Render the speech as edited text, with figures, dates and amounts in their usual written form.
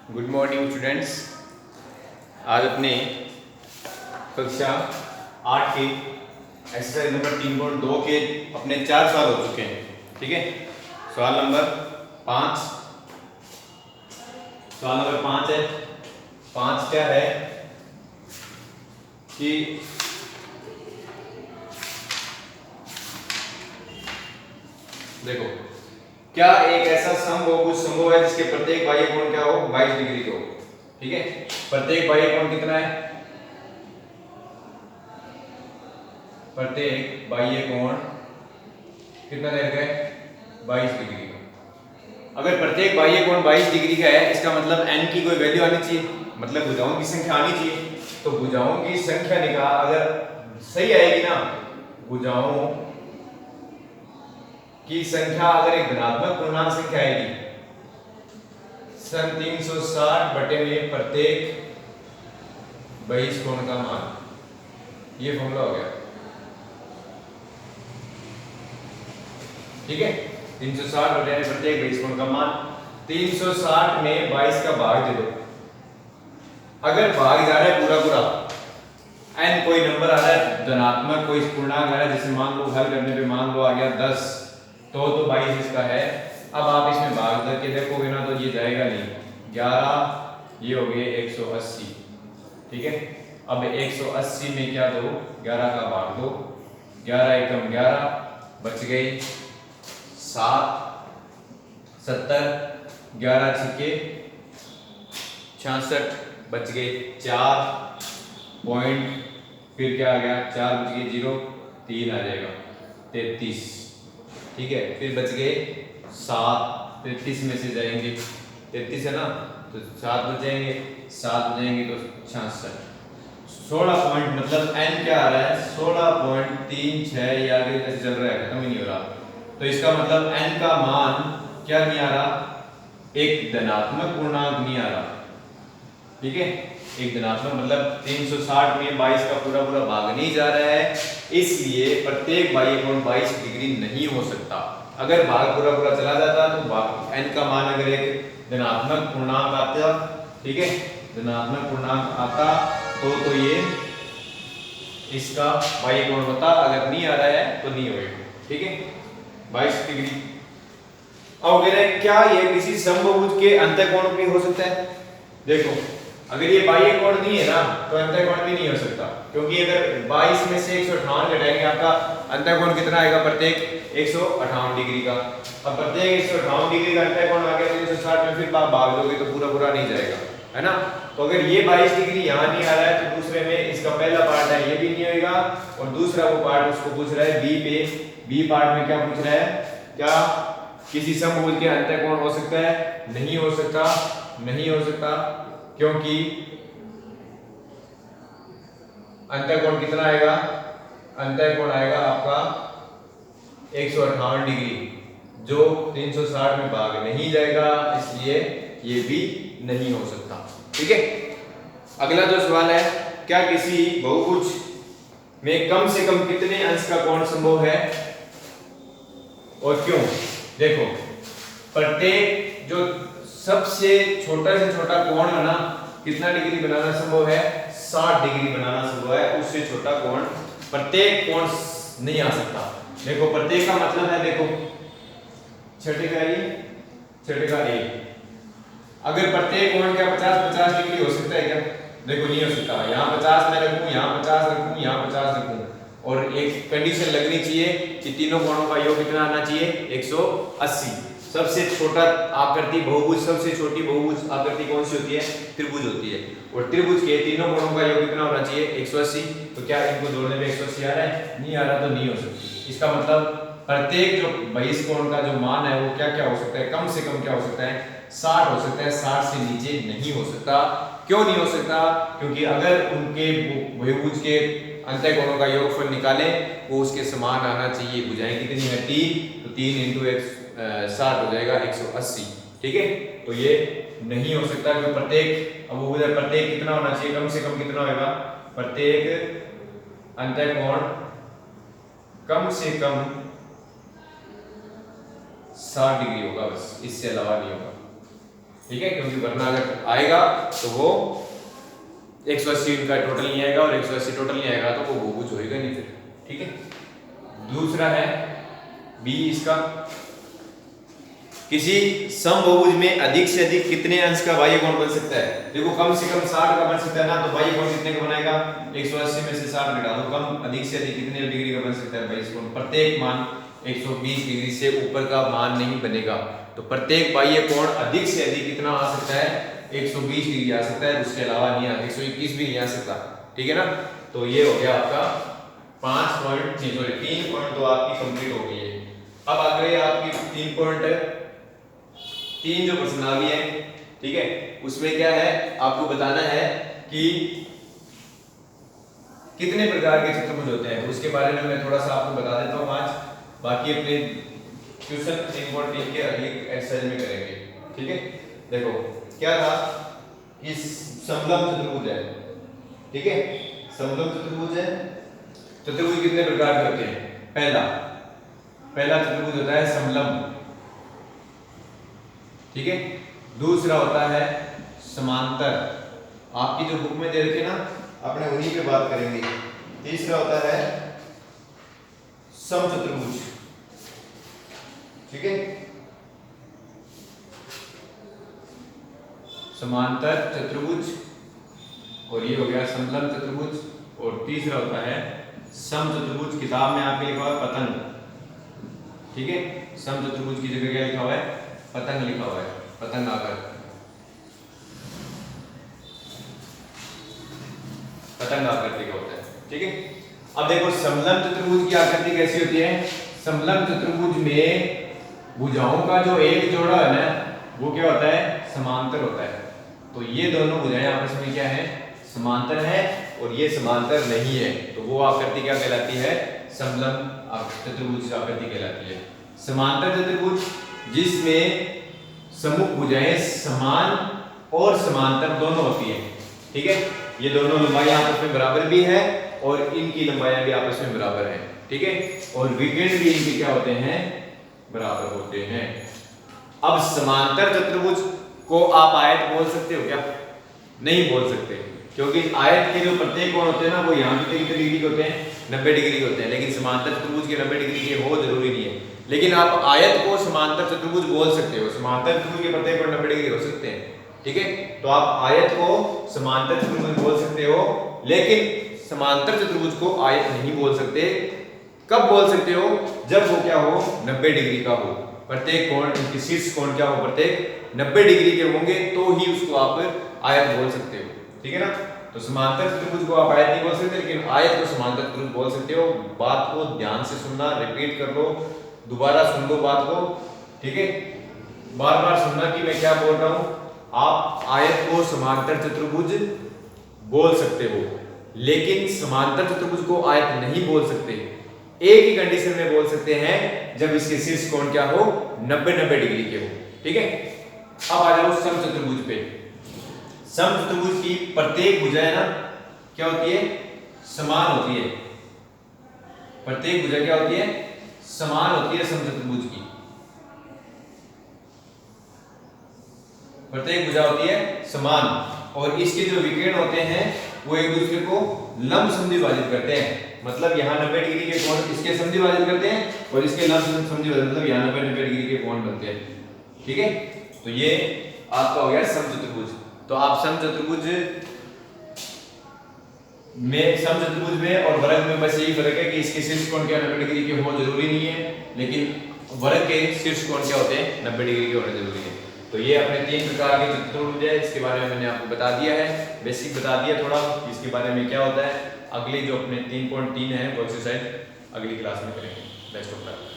Good morning students. आज अपने कक्षा 8 के एक्सरसाइज नंबर 3.2 के अपने 4 सवाल हो चुके हैं। ठीक है, सवाल नंबर 5 है। 5 क्या है कि देखो, क्या एक ऐसा समबाहुभुज संभव है जिसके प्रत्येक बाह्य कोण क्या हो 22 डिग्री के हो। ठीक है, प्रत्येक बाह्य कोण कितना है? प्रत्येक बाह्य कोण कितना दे रखा है? 22 डिग्री का। अगर प्रत्येक बाह्य कोण 22 डिग्री का है, इसका मतलब n की कोई वैल्यू आनी चाहिए, मतलब भुजाओं की संख्या आनी चाहिए। तो भुजाओं की संख्या निकाल अगर सही आएगी ना, भुजाओं की संख्या अगर एक धनात्मक पूर्णांक संख्या आएगी, सन 360 बटे में प्रत्येक 22 कोण का मान, ये फॉर्मूला हो गया। ठीक है, 360 बटे में प्रत्येक 22 कोण का मान। 360 में 22 का भाग दे दो। अगर भाग जा रहा है पूरा पूरा, n कोई नंबर आ रहा है धनात्मक, कोई पूर्णांक आ रहा है, जैसे मान लो हल करने पे मान लो आ गया 10, तो 22 इसका है। अब आप इसमें भाग करके देखोगे ना तो ये जाएगा नहीं, 11 ये हो गए 180। ठीक है, अब 180 में क्या दो, 11 का भाग दो, 11 एकम 11 बच गए 7, 70, 11 छिके 66 बच गए 4 पॉइंट, फिर क्या आ गया 4 बच गए 0, 3 आ जाएगा 33। ठीक है, फिर बच गए 7, 33 में से जाएंगे 33 है ना, तो 7 बच जाएंगे, 7 बच जाएंगे तो 66। 16 पॉइंट मतलब n क्या आ रहा है 16.36, या आगे जैसे चल रहा है खत्म ही नहीं हो रहा। तो इसका मतलब n का मान क्या नहीं आ रहा, एक धनात्मक पूर्णांक नहीं आ रहा। ठीक है, एक धनात्मक मतलब 360 में 22 का पूरा पूरा भाग नहीं जा रहा है, इसलिए प्रत्येक बाह्य कोण 22 डिग्री नहीं हो सकता। अगर भाग पूरा पूरा चला जाता तो n का मान अगर एक धनात्मक पूर्णांक आता, ठीक है, धनात्मक पूर्णांक आता तो ये इसका बाह्य कोण होता। अगर नहीं आ रहा है तो नहीं होगा। ठीक है, 22 डिग्री। अब कह रहे हैं क्या ये किसी समबाहुभुज के अंतःकोण भी हो सकता है? देखो, अगर ये बाह्य कोण नहीं है ना तो अंतःकोण भी नहीं हो सकता, क्योंकि अगर 22 में से 158 घटाएंगे आपका अंतःकोण कितना आएगा, प्रत्येक 158 डिग्री का। अब प्रत्येक 158 डिग्री का अंतःकोण आ गया 360 में, फिर आप भाग दोगे तो पूरा पूरा नहीं जाएगा, है ना। तो अगर ये 22 डिग्री यहाँ नहीं आ रहा है तो दूसरे में इसका पहला पार्ट है ये भी नहीं होगा, और दूसरा वो पार्ट उसको पूछ रहा है बी पे, बी पार्ट में क्या पूछ रहा है, क्या किसी समबाहुभुज के अंतःकोण हो सकता है? नहीं हो सकता, नहीं हो सकता, क्योंकि अंतःकोण कितना आएगा, अंतःकोण आएगा आपका 158 डिग्री, जो 360 में भाग नहीं जाएगा, इसलिए ये भी नहीं हो सकता। ठीक है, अगला जो सवाल है, क्या किसी बहुभुज में कम से कम कितने अंश का कोण संभव है और क्यों? देखो, प्रत्येक जो सबसे छोटा से छोटा कोण है ना, कितना डिग्री बनाना संभव है? 60 डिग्री बनाना संभव है। उससे छोटा कोण प्रत्येक कोण नहीं आ सकता। देखो, प्रत्येक का मतलब है, देखो छठे का ये, छठे का ये, अगर प्रत्येक कोण क्या 50-50 डिग्री हो सकता है क्या? देखो नहीं हो सकता। यहाँ 50 मैं रखूं, यहाँ 50 रखूं, यहाँ 50 रखूं, और एक कंडीशन लगनी चाहिए कि तीनों कोणों का योग कितना आना चाहिए, 180। सबसे छोटा आकृति बहुभुज, सबसे छोटी बहुभुज आकृति कौन सी होती है? त्रिभुज होती है, और त्रिभुज के तीनों कोणों का योग कितना होना चाहिए? 180। तो क्या इनको जोड़ने में 180 आ रहा है? नहीं आ रहा, तो नहीं हो सकती। इसका मतलब प्रत्येक जो 22 कोण का जो मान है वो क्या क्या हो सकता है, कम से कम क्या हो सकता है, 60 हो सकता है, 60 से नीचे नहीं हो सकता। क्यों नहीं हो सकता? क्योंकि अगर उनके बहुभुज के अंतःकोणों का योगफल निकालें वो उसके समान आना चाहिए। भुजाएं कितनी है? 3, तो 3 × 60 हो जाएगा 180। ठीक है, तो ये नहीं हो सकता, क्योंकि प्रत्येक, अब वो प्रत्येक कितना होना चाहिए, कम से कम कितना होगा, प्रत्येक अंतःकोण कम से कम 60 डिग्री होगा, बस, इससे अलावा नहीं होगा। ठीक है, क्योंकि वरना अगर आएगा तो वो 180 इनका टोटल नहीं आएगा, और 180 टोटल नहीं आएगा तो वो बहुभुज होएगा नहीं फिर। ठीक है, दूसरा है बी इसका, किसी समबहुभुज में अधिक से अधिक कितने अंश का बाह्य कोण बन सकता है। देखो कम से कम 60 का बन सकता है ना, तो बाह्य कोण कितने का बनेगा, 180 में से 60 घटा दो, कम अधिक से अधिक कितने डिग्री का बन सकता है बाह्य कोण। प्रत्येक मान 120 डिग्री से ऊपर का मान नहीं बनेगा, तो प्रत्येक बाह्य कोण अधिक से अधिक कितना आ सकता है, 120 डिग्री आ सकता है, उसके अलावा नहीं आ, 121 भी नहीं आ सकता। ठीक है ना, तो ये हो गया आपका 3 पॉइंट तो आपकी कंप्लीट हो गई है। अब आ गई आपकी 3 जो प्रश्नावली है, ठीक है, उसमें क्या है आपको बताना है कि कितने प्रकार के चतुर्भुज होते हैं, उसके बारे में मैं थोड़ा सा आपको बता देता हूँ आज, बाकी अपने ट्यूशन 3.3 के अगली एक्सरसाइज में करेंगे। ठीक है, देखो क्या था कि समलंब चतुर्भुज है। ठीक है, समलंब चतुर्भुज है। चतुर्भुज कितने प्रकार के होते हैं, पहला चतुर्भुज होता है समलंब। ठीक है, दूसरा होता है समांतर, आपकी जो बुक में दे रखे ना अपने उन्हीं पे बात करेंगे। तीसरा होता है समचतुर्भुज। ठीक है, समांतर चतुर्भुज, और ये हो गया समलंब चतुर्भुज, और तीसरा होता है समचतुर्भुज। किताब में आपके लिखा हुआ है पतंग। ठीक है, समचतुर्भुज की जगह क्या लिखा हुआ है, पतंग लिखा हुआ है, पतंग आकर, पतंग आकृति का होता है। ठीक है, अब देखो समलंब चतुर्भुज की आकृति कैसी होती है। समलंब चतुर्भुज में भुजाओं का जो एक जोड़ा है ना, वो क्या होता है, समांतर होता है। तो ये दोनों भुजाएं आपस में क्या है, समांतर है, और ये समांतर नहीं है, तो वो आकृति क्या कहलाती है, समलंब चतुर्भुज आकृति कहलाती है। समांतर चतुर्भुज जिसमें सम्मुख भुजाएं समान और समांतर दोनों होती हैं। ठीक है, ये दोनों लंबाई आपस में बराबर भी है, और इनकी लंबाइयां भी आपस में बराबर हैं। ठीक है, और विकर्ण भी इनके क्या होते हैं, बराबर होते हैं। अब समांतर चतुर्भुज को आप आयत बोल सकते हो क्या, नहीं बोल सकते, क्योंकि आयत के जो प्रत्येक कोण होते हैं ना, वो यहाँ कितने डिग्री के होते हैं, 90 डिग्री के होते हैं, लेकिन समांतर चतुर्भुज के 90 डिग्री के हो जरूरी नहीं है। लेकिन आप आयत को समांतर चतुर्भुज बोल सकते हो, समांतर चतुर्भुज के प्रत्येक कोण 90 डिग्री हो सकते हैं। ठीक है, तो आप आयत को समांतर चतुर्भुज बोल सकते हो, लेकिन समांतर चतुर्भुज को आयत नहीं बोल सकते। कब बोल सकते हो, जब वो क्या हो, 90 डिग्री का हो, प्रत्येक कोण उनकी शीर्ष कोण क्या हो, प्रत्येक 90 डिग्री के होंगे, तो ही उसको आप आयत बोल सकते हो। ठीक है ना, तो समांतर चतुर्भुज को आप आयत नहीं बोल सकते, लेकिन आयत को समांतर चतुर्भुज बोल सकते हो। बात को ध्यान से सुनना, रिपीट कर लो, दोबारा सुन लो बात को। ठीक है, बार बार सुनना कि मैं क्या बोल रहा हूं। आप आयत को समांतर चतुर्भुज बोल सकते हो, लेकिन समांतर चतुर्भुज को आयत नहीं बोल सकते। एक ही कंडीशन में बोल सकते हैं, जब इसके शीर्ष कोण क्या हो, 90 डिग्री के हो। ठीक है, अब आ जाओ समचतुर्भुज पे। समचतुर्भुज की प्रत्येक भुजाएं ना क्या होती है, समान होती है। प्रत्येक भुजा क्या होती है, समान होती है। समचतुर्भुज की प्रत्येक भुजा होती है समान, और इसके जो विकर्ण होते हैं वो एक दूसरे को लंब समद्विभाजित करते हैं। मतलब यहाँ 90 डिग्री के कोण इसके समद्विभाजित करते हैं, और इसके लंब समद्विभाजित, मतलब यहाँ 90 डिग्री के कोण बनते हैं। ठीक है, तो ये आपका हो गया समचतुर्भुज। तो आप समचतुर्भुज में और वर्ग में बस यही फर्क है कि इसके शीर्ष कोण क्या 90 डिग्री के हो जरूरी नहीं है, लेकिन वर्ग के शीर्ष कोण क्या होते हैं, 90 डिग्री के होने जरूरी है। तो ये अपने 3 प्रकार के चतुर्भुज है, इसके बारे में मैंने आपको बता दिया है, बेसिक बता दिया थोड़ा इसके बारे में क्या होता है। अगली जो अपने 3.3 है वो एक्सरसाइज अगली क्लास में करेंगे। Best of luck.